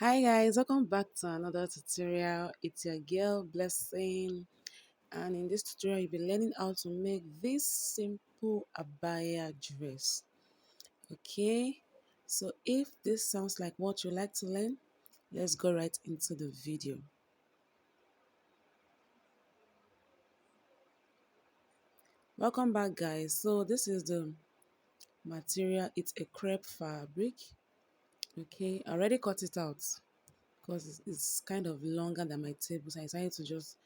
Hi guys, welcome back to another tutorial. It's your girl Blessing, and in this tutorial you'll be learning how to make this simple abaya dress. Okay, so if this sounds like what you like to learn, let's go right into the video. Welcome back guys. So this is the material. It's a crepe fabric. Okay, I already cut it out because it's kind of longer than my table, so I decided to just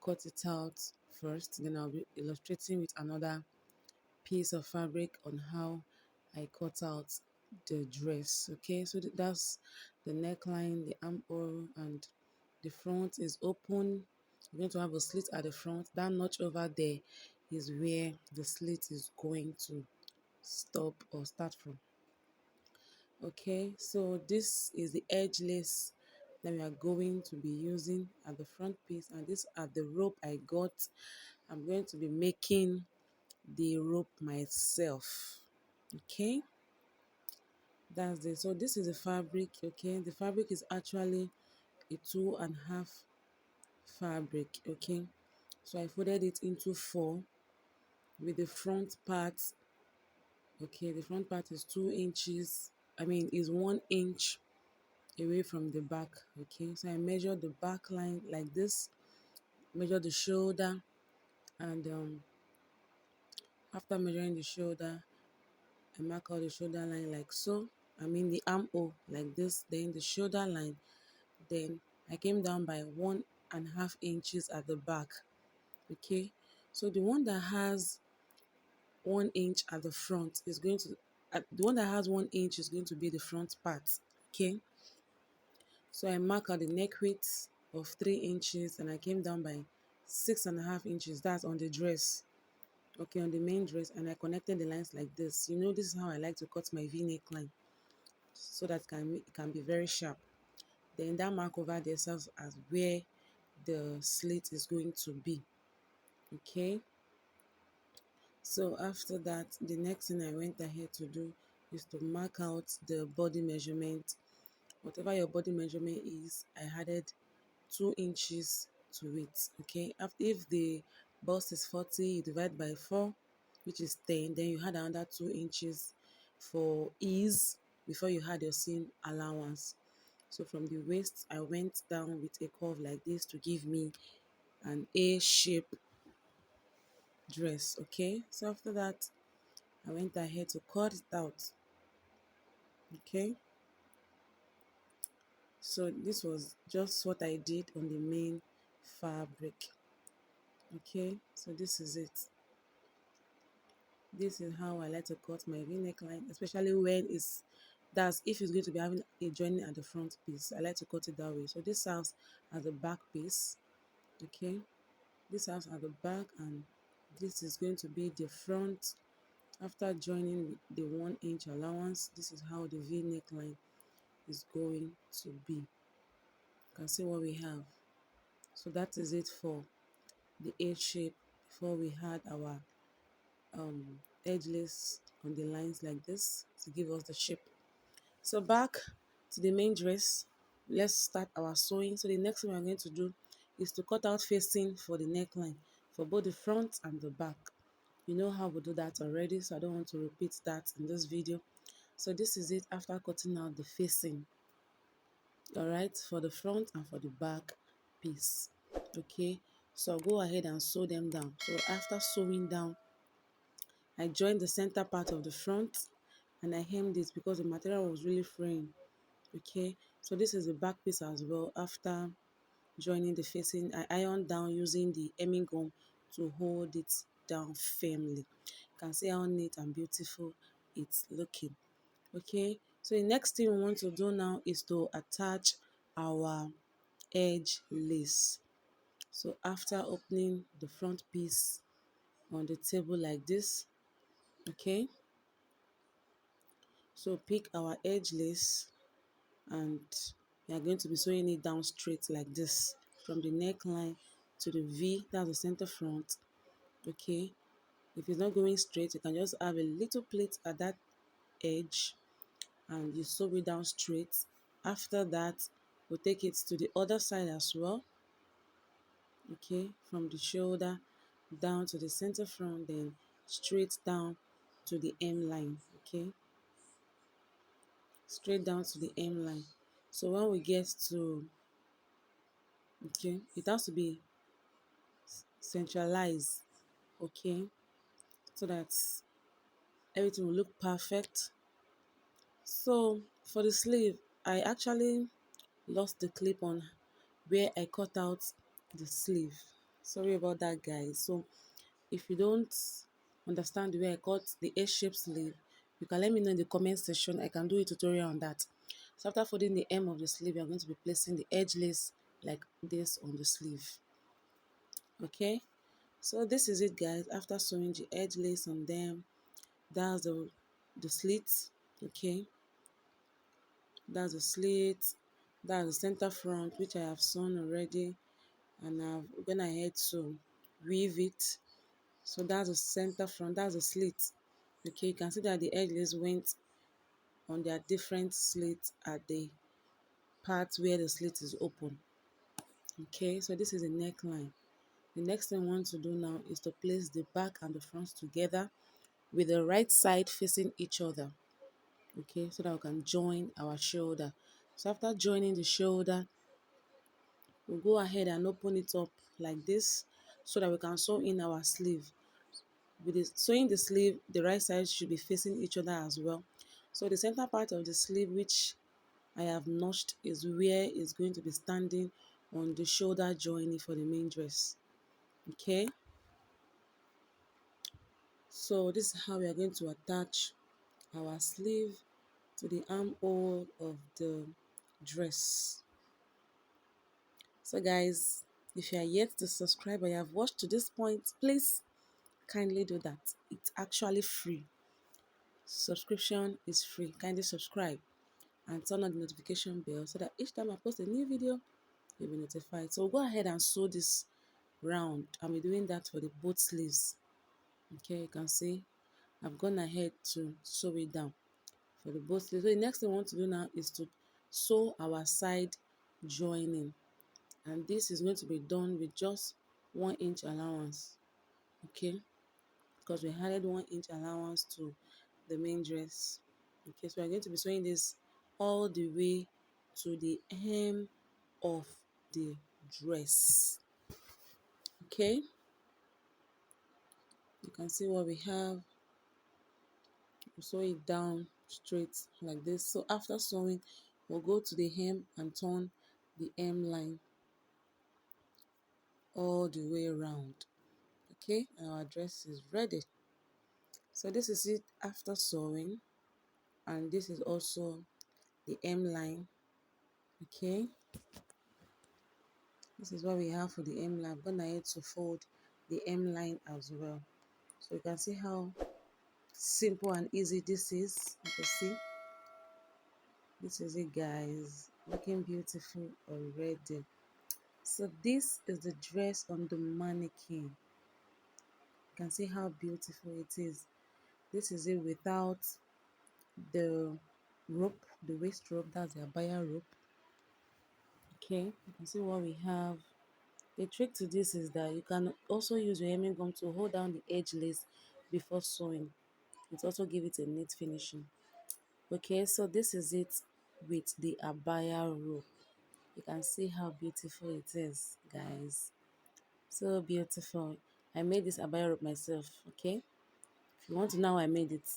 cut it out first. Then I'll be illustrating with another piece of fabric on how I cut out the dress. Okay, so that's the neckline, the armhole, and the front is open. You're going to have a slit at the front. That notch over there is where the slit is going to stop or start from. Okay, so this is the edge lace that we are going to be using at the front piece, and this are the rope I got. I'm going to be making the rope myself. Okay, that's it. So this is the fabric. Okay, the fabric is actually a 2.5 fabric. Okay, so I folded it into 4 with the front part. Okay, the front part is 2 inches, is 1 inch away from the back. Okay, so I measure the back line like this, measure the shoulder, and after measuring the shoulder, I mark out the shoulder line like so. The armhole like this, then the shoulder line. Then I came down by 1.5 inches at the back. Okay, so the one that has 1 inch at the front is going to, the one that has 1 inch is going to be the front part. Okay, so I mark out the neck width of 3 inches, and I came down by 6.5 inches. That's on the dress. Okay, on the main dress, and I connected the lines like this. This is how I like to cut my V-neck line, so that it can be very sharp. Then that mark over there serves as where the slit is going to be. Okay, so after that, the next thing I went ahead to do is to mark out the body measurement. Whatever your body measurement is, I added 2 inches to it. Okay, if the bust is 40, you divide by 4, which is 10, then you add another 2 inches for ease before you add your seam allowance. So from the waist, I went down with a curve like this to give me an A shape dress. Okay, so after that, I went ahead to cut it out. Okay, so this was just what I did on the main fabric. Okay, so this is it. This is how I like to cut my v-neck line, especially when that's if it's going to be having a joining at the front piece. I like to cut it that way. So this serves as the back piece. Okay, this serves at the back, and this is going to be the front. After joining with the 1 inch allowance, this is how the v-neck line is going to be. You can see what we have. So that is it for the A shape before we had our edge lace on the lines like this to give us the shape. So back to the main dress, let's start our sewing. So the next thing we're going to do is to cut out facing for the neckline for both the front and the back. You know how we do that already, so I don't want to repeat that in this video. So this is it after cutting out the facing, all right, for the front and for the back piece. Okay, so I'll go ahead and sew them down. So after sewing down, I joined the center part of the front and I hemmed it because the material was really fraying. Okay, so this is the back piece as well. After joining the facing, I ironed down using the hemming gum to hold it down firmly. You can see how neat and beautiful it's looking. Okay, so the next thing we want to do now is to attach our edge lace. So after opening the front piece on the table like this, okay, so pick our edge lace, and we are going to be sewing it down straight like this from the neckline to the V. That's the center front. Okay, if it's not going straight, you can just have a little plait at that edge and you sew it down straight. After that, we'll take it to the other side as well. Okay, from the shoulder down to the center front, then straight down to the M line. Okay, straight down to the M line. So when we get to, okay, it has to be centralized. Okay, so that everything will look perfect. So for the sleeve, I actually lost the clip on where I cut out the sleeve. Sorry about that, guys. So if you don't understand the way I cut the A-shaped sleeve, you can let me know in the comment section. I can do a tutorial on that. So after folding the hem of the sleeve, you're going to be placing the edge lace like this on the sleeve. Okay, so this is it, guys. After sewing the edge lace on them, that's the slit. Okay, that's the slit, that's the center front, which I have sewn already, and I've gone ahead to weave it. So that's the center front, that's the slit. Okay, you can see that the edges went on their different slits at the part where the slit is open. Okay, so this is the neckline. The next thing I want to do now is to place the back and the front together with the right side facing each other. Okay, so that we can join our shoulder. So after joining the shoulder, we'll go ahead and open it up like this so that we can sew in our sleeve. With the sewing the sleeve, the right side should be facing each other as well. So the center part of the sleeve, which I have notched, is where it's going to be standing on the shoulder joining for the main dress. Okay, so this is how we are going to attach our sleeve to the armhole of the dress. So guys, if you are yet to subscribe or you have watched to this point, please kindly do that. It's actually free. Subscription is free. Kindly subscribe and turn on the notification bell so that each time I post a new video, you'll be notified. So we'll go ahead and sew this round. I'll be doing that for the both sleeves. Okay, you can see I've gone ahead to sew it down for the both sleeves. So the next thing I want to do now is to sew our side joining, and this is going to be done with just 1 inch allowance. Okay, because we added 1 inch allowance to the main dress. Okay, so we're going to be sewing this all the way to the hem of the dress. Okay, you can see what we have. We sew it down straight like this. So after sewing, we'll go to the hem and turn the hem line all the way around. Okay, and our dress is ready. So this is it after sewing, and this is also the hem line. Okay, this is what we have for the hem line. I'm gonna need to fold the hem line as well, so you can see how simple and easy this is. You can see this is it, guys, looking beautiful already. So this is the dress on the mannequin. You can see how beautiful it is. This is it without the rope, the waist rope, that's the abaya rope. Okay, you can see what we have. The trick to this is that you can also use your hemming gum to hold down the edge lace before sewing. It also give it a neat finishing. Okay, so this is it with the abaya rope. You can see how beautiful it is, guys. So beautiful. I made this abaya rope myself. Okay, if you want to know how I made it,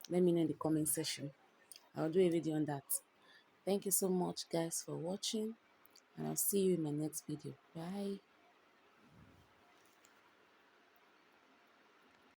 let me know in the comment section. I'll do a video on that. Thank you so much, guys, for watching, and I'll see you in my next video. Bye.